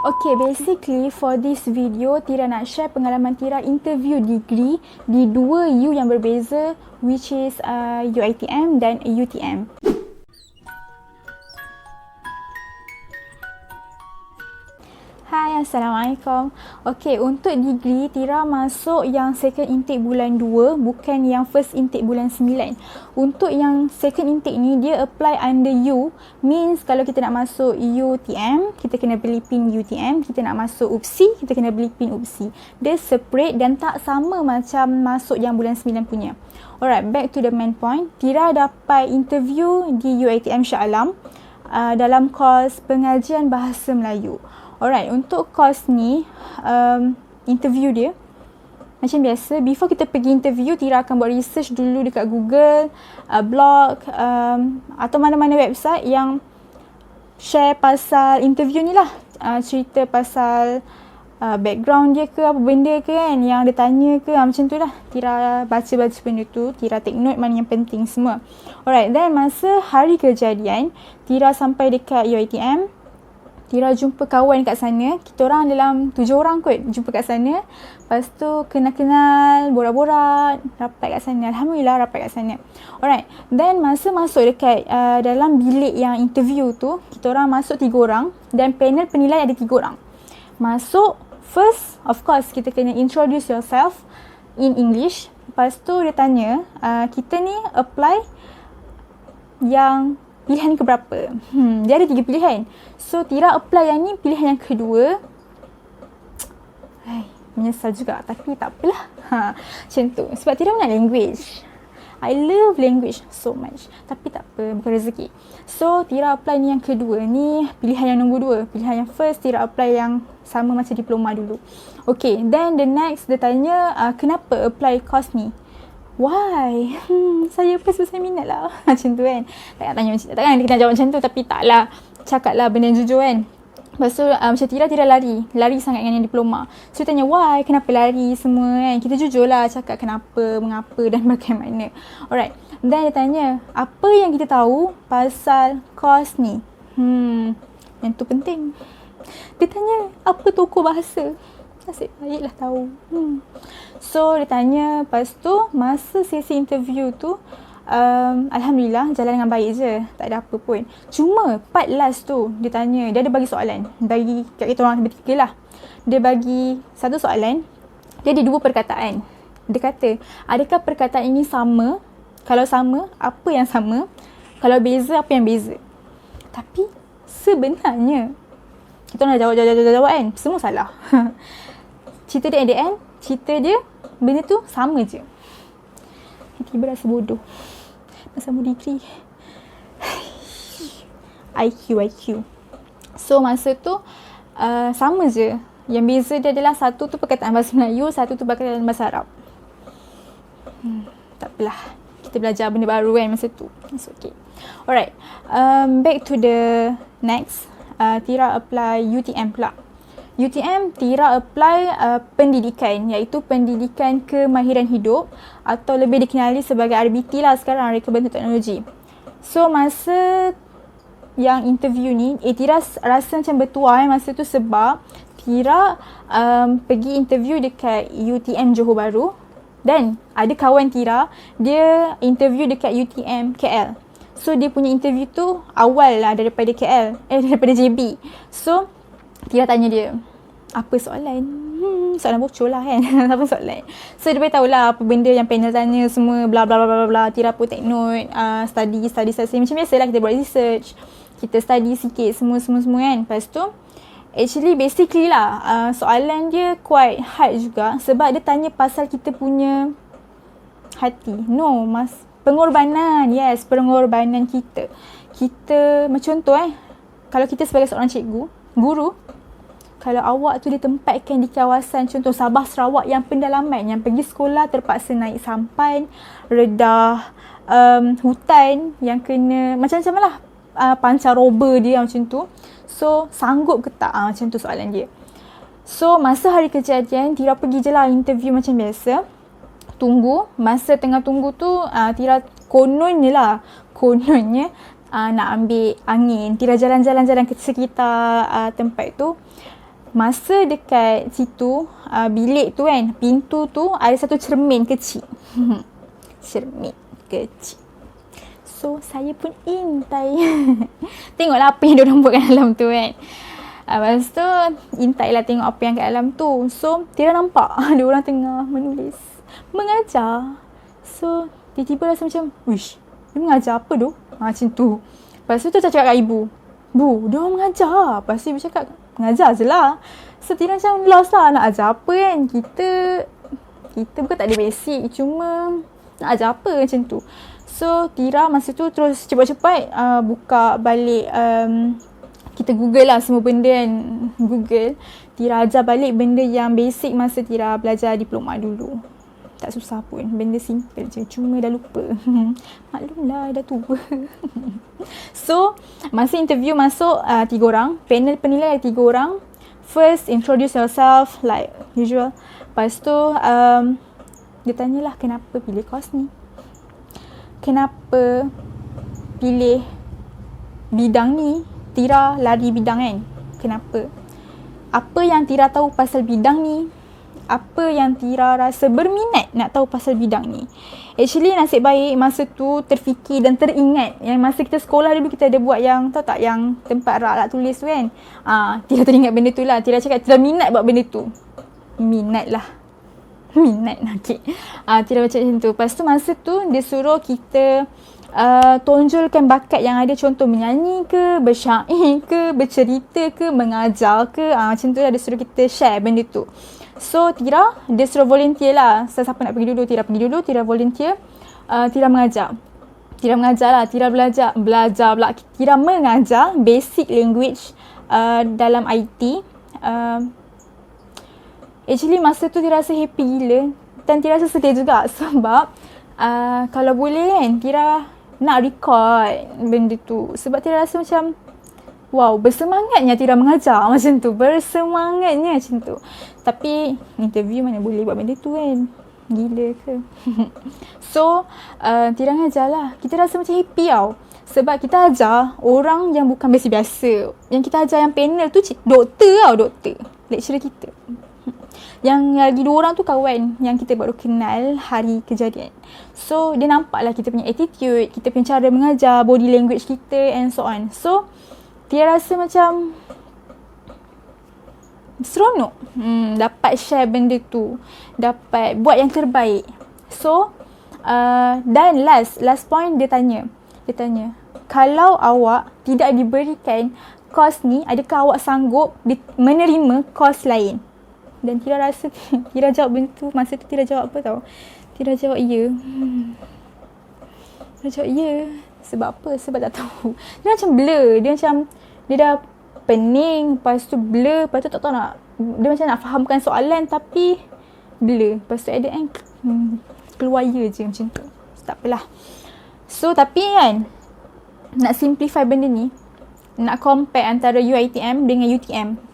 Okay, basically for this video, Tira nak share pengalaman Tira interview degree di dua U yang berbeza, which is UiTM dan UTM. Hai, Assalamualaikum. Okay, untuk degree, Tira masuk yang second intake bulan 2, bukan yang first intake bulan 9. Untuk yang second intake ni, dia apply under U. Means kalau kita nak masuk UTM, kita kena beli pin UTM. Kita nak masuk UPSI, kita kena beli pin UPSI. Dia separate dan tak sama macam masuk yang bulan 9 punya. Alright, back to the main point. Tira dapat interview di UiTM Shah Alam dalam course pengajian bahasa Melayu. Alright, untuk course ni, interview dia macam biasa. Before kita pergi interview, Tira akan buat research dulu dekat Google, blog atau mana-mana website yang share pasal interview ni lah. Cerita pasal background dia ke, apa benda ke kan yang dia tanya ke, macam tu lah. Tira baca-baca benda tu, Tira take note mana yang penting semua. Alright, then masa hari kejadian, Tira sampai dekat UiTM. Tira jumpa kawan kat sana. Kita orang dalam 7 orang kot jumpa kat sana. Lepas tu kenal-kenal, borak-borak, rapat kat sana. Alhamdulillah rapat kat sana. Alright. Then masa masuk dekat dalam bilik yang interview tu, kita orang masuk 3 orang dan panel penilai ada 3 orang. Masuk, first of course kita kena introduce yourself in English. Lepas tu dia tanya, kita ni apply yang pilihan ke berapa? Dia ada 3 pilihan. So, Tira apply yang ni pilihan yang kedua. Menyesal juga. Tapi tak apalah. Macam tu. Sebab Tira nak language. I love language so much. Tapi tak apa. Bukan rezeki. So, Tira apply ni yang kedua. Ni pilihan yang nombor 2. Pilihan yang first, Tira apply yang sama macam diploma dulu. Okay. Then the next, dia tanya, kenapa apply course ni? Why? Saya pun susah minat lah. Macam tu kan. Tak tanya macam tu. Takkan dia kena jawab macam tu. Tapi taklah. Cakap lah benda yang jujur kan. Lepas tu macam Tira lari. Lari sangat dengan yang diploma. So tanya why? Kenapa lari semua kan. Kita jujur lah cakap kenapa, mengapa dan bagaimana. Alright. Dan dia tanya, apa yang kita tahu pasal course ni? Yang tu penting. Dia tanya, apa tokoh bahasa? Nasib baiklah tahu. So dia tanya, lepas tu masa sesi interview tu, Alhamdulillah jalan dengan baik je. Tak ada apa pun. Cuma part last tu dia tanya, dia ada bagi soalan. Bagi kat kita orang bertiga lah. Dia bagi satu soalan. Dia ada 2 perkataan. Dia kata, adakah perkataan ini sama? Kalau sama, apa yang sama? Kalau beza, apa yang beza? Tapi sebenarnya kita orang dah jawab kan. Semua salah. Cerita dia at the end, cerita dia benda tu sama je. Tiba-tiba rasa bodoh. Masa mu degree. IQ. So masa tu sama je. Yang beza dia adalah satu tu perkataan bahasa Melayu, satu tu perkataan bahasa Arab. Tak apalah. Kita belajar benda baru kan masa tu. It's okay. Alright. Back to the next. Tira apply UTM pula. UTM, Tira apply pendidikan, iaitu pendidikan kemahiran hidup atau lebih dikenali sebagai RBT lah sekarang, Reka Bantu Teknologi. So, masa yang interview ni, Tira rasa macam bertuah masa tu sebab Tira pergi interview dekat UTM Johor Bahru dan ada kawan Tira, dia interview dekat UTM KL. So, dia punya interview tu awal lah daripada KL, daripada JB. So, Tira tanya dia, apa soalan? Soalan bocor lah kan. Apa soalan? So dia beritahu lah apa benda yang panel tanya semua, bla bla bla bla bla. Tira pun take note, study macam biasa lah, kita buat research, kita study sikit semua kan. Lepas tu actually basically lah soalan dia quite hard juga sebab dia tanya pasal kita punya hati. No, pengorbanan. Yes, pengorbanan kita. Kita macam contoh kalau kita sebagai seorang cikgu, guru, kalau awak tu ditempatkan di kawasan contoh Sabah Sarawak yang pendalaman, yang pergi sekolah terpaksa naik sampan, redah hutan yang kena macam-macam lah pancaroba dia macam tu. So sanggup ke tak? Macam tu soalan dia. So masa hari kejadian, Tira pergi je lah interview macam biasa. Tunggu. Masa tengah tunggu tu Tira kononnya nak ambil angin. Tira jalan-jalan ke sekitar tempat tu. masa dekat situ, bilik tu kan, pintu tu ada satu cermin kecil. Cermin kecil. So, saya pun intai. Tengoklah apa yang diorang buat kat dalam tu kan. Lepas tu, intai lah tengok apa yang kat dalam tu. So, Tira nampak diorang tengah menulis, mengajar. So, tiba-tiba rasa macam, wish, dia mengajar apa tu? Macam tu. Lepas tu, cakap kat ibu, Bu, diorang mengajar. Lepas tu, ibu cakap, mengajar je lah. So, Tira macam lost lah, nak ajar apa kan. Kita bukan tak ada basic, cuma nak ajar apa macam tu. So, Tira masa tu terus cepat-cepat buka balik, kita Google lah semua benda kan. Google. Tira ajar balik benda yang basic masa Tira belajar diploma dulu. Tak susah pun. Benda simple je. Cuma dah lupa. Maklumlah, dah tua. So, masa interview masuk 3 orang. Panel penilai ada 3 orang. First, introduce yourself like usual. Lepas tu, dia tanyalah kenapa pilih course ni. Kenapa pilih bidang ni. Tira lari bidang kan. Kenapa? Apa yang Tira tahu pasal bidang ni? Apa yang Tira rasa berminat nak tahu pasal bidang ni? Actually nasib baik masa tu terfikir dan teringat. Yang masa kita sekolah dulu kita ada buat yang, tahu tak, yang tempat rak tulis tu kan. Tira teringat benda tu lah. Tira cakap Tira minat buat benda tu. Minat lah. Minat lah. Okay. Tira baca macam tu. Lepas tu masa tu dia suruh kita tonjolkan bakat yang ada, contoh menyanyi ke, bersyair ke, bercerita ke, mengajar ke, macam tu lah dia suruh kita share benda tu. So Tira, dia suruh volunteer lah. Siapa nak pergi dulu, Tira pergi dulu, Tira volunteer, Tira mengajar. Tira mengajar lah, Tira belajar pula. Tira mengajar basic language dalam IT. Actually masa tu Tira rasa happy gila dan Tira rasa sedih juga sebab kalau boleh kan Tira nak record benda tu. Sebab Tira rasa macam wow, bersemangatnya Tira mengajar macam tu. Bersemangatnya macam tu. Tapi interview mana boleh buat benda tu kan. Gila ke? So, Tira mengajar lah. Kita rasa macam happy tau. Sebab kita ajar orang yang bukan biasa-biasa. Yang kita ajar yang panel tu doktor tau, doktor. Lecturer kita. Yang lagi 2 orang tu kawan yang kita baru kenal hari kejadian. So, dia nampak lah kita punya attitude, kita punya cara mengajar, body language kita and so on. So, Tira rasa macam seronok. Dapat share benda tu. Dapat buat yang terbaik. So, dan last point dia tanya, kalau awak tidak diberikan kos ni, adakah awak sanggup menerima kos lain? Dan Tira rasa, Tira jawab benda tu, masa tu Tira jawab apa tau? Tira jawab ya. Tira jawab ya. Sebab apa? Sebab tak tahu. Dia macam blur. Dia dah pening, lepas tu blur, lepas tu tak tahu nak, dia macam nak fahamkan soalan tapi blur. Lepas tu at the end, keluar ya je macam tu. Tak apalah. So, tapi kan, nak simplify benda ni, nak compare antara UiTM dengan UTM.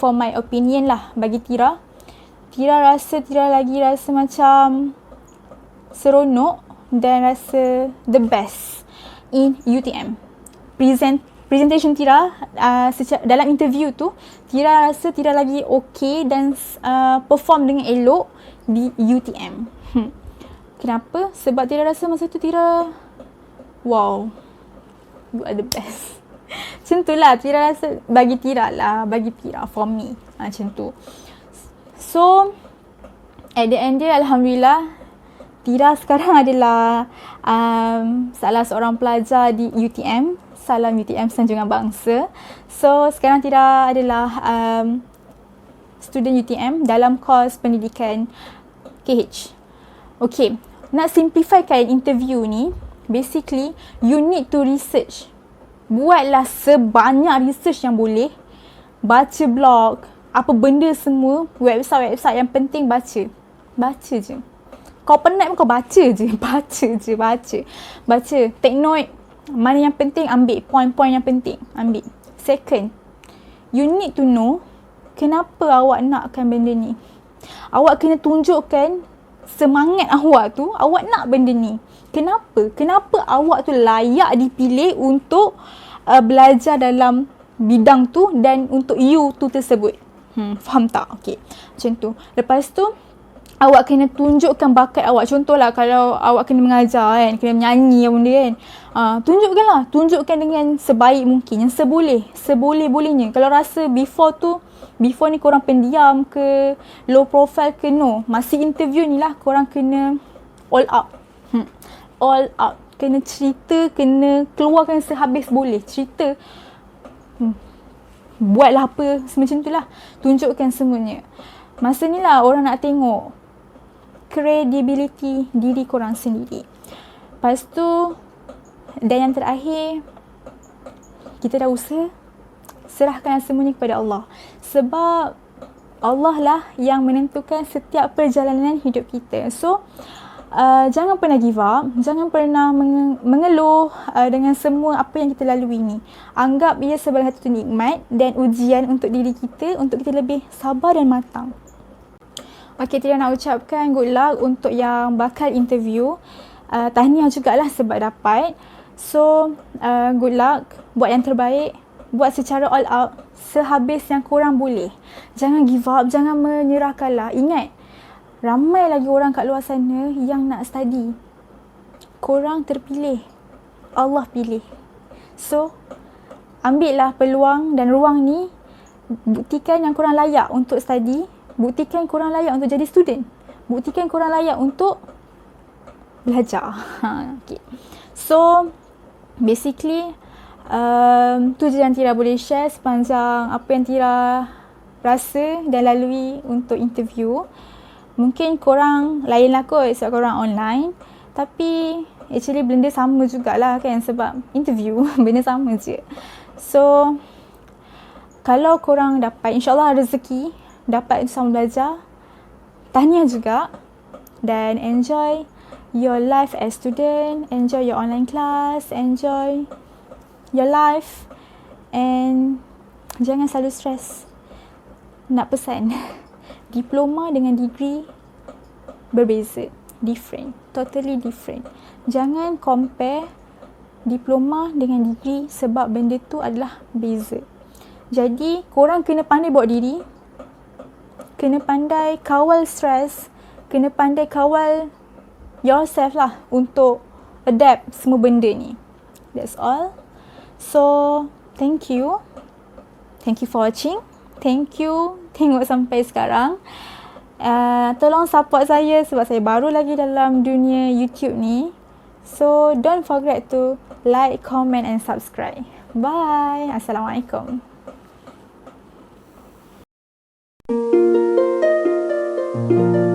For my opinion lah, bagi Tira lagi rasa macam seronok dan rasa the best in UTM. Presentation Tira dalam interview tu, Tira rasa Tira lagi okay dan perform dengan elok di UTM. Kenapa? Sebab Tira rasa masa tu Tira, wow, you are the best. Macam tu lah, Tira rasa, bagi Tira, for me. Macam tu. So, at the end dia, Alhamdulillah, Tira sekarang adalah salah seorang pelajar di UTM. Salam UTM Sanjungan Bangsa. So, sekarang Tira adalah student UTM dalam kos pendidikan KH. Okay, nak simplifykan interview ni, basically, you need to research. Buatlah sebanyak research yang boleh. Baca blog, apa benda semua, website yang penting baca. Baca je. Kau penat pun kau baca je. Baca. Take note. Mana yang penting ambil. Point-point yang penting ambil. Second, you need to know kenapa awak nakkan benda ni. Awak kena tunjukkan semangat awak tu, awak nak benda ni. Kenapa awak tu layak dipilih untuk belajar dalam bidang tu dan untuk you tu tersebut. Faham tak? Okay, macam tu. Lepas tu awak kena tunjukkan bakat awak. Contohlah kalau awak kena mengajar kan, kena menyanyi apa benda kan. Tunjukkan dengan sebaik mungkin, yang seboleh-bolehnya. Kalau rasa before ni korang pendiam ke, low profile ke, no. Masih interview ni lah korang kena all out. All out. Kena cerita, kena keluarkan sehabis boleh. Cerita. Buatlah apa semacam tu lah. Tunjukkan semuanya. Masa ni lah orang nak tengok credibility diri korang sendiri. Lepas tu, dan yang terakhir, kita dah usaha, serahkan semuanya kepada Allah. Sebab Allah lah yang menentukan setiap perjalanan hidup kita. So, jangan pernah give up, jangan pernah mengeluh dengan semua apa yang kita lalui ni. Anggap ia sebagai satu nikmat dan ujian untuk diri kita, untuk kita lebih sabar dan matang. Okay, Tira nak ucapkan good luck untuk yang bakal interview. Tahniah jugalah sebab dapat. So, good luck, buat yang terbaik, buat secara all out, sehabis yang korang boleh. Jangan give up, jangan menyerahkanlah. Ingat, ramai lagi orang kat luar sana yang nak study. Korang terpilih. Allah pilih. So, ambillah peluang dan ruang ni. Buktikan yang korang layak untuk study. Buktikan korang layak untuk jadi student. Buktikan korang layak untuk belajar. Okay. So, basically, tu je yang Tira boleh share sepanjang apa yang Tira rasa dan lalui untuk interview. Mungkin korang lain lah kot sebab korang online. Tapi actually benda sama jugalah kan sebab interview. Benda sama je. So, kalau korang dapat, insyaAllah rezeki, dapat sama belajar, tahniah juga. Dan enjoy your life as student. Enjoy your online class. Enjoy your life. And jangan selalu stress. Nak pesan, diploma dengan degree berbeza. Different. Totally different. Jangan compare diploma dengan degree sebab benda tu adalah beza. Jadi, korang kena pandai bawa diri. Kena pandai kawal stress. Kena pandai kawal yourself lah untuk adapt semua benda ni. That's all. So, thank you. Thank you for watching. Thank you tengok sampai sekarang. Tolong support saya sebab saya baru lagi dalam dunia YouTube ni. So, don't forget to like, comment and subscribe. Bye. Assalamualaikum. Thank you.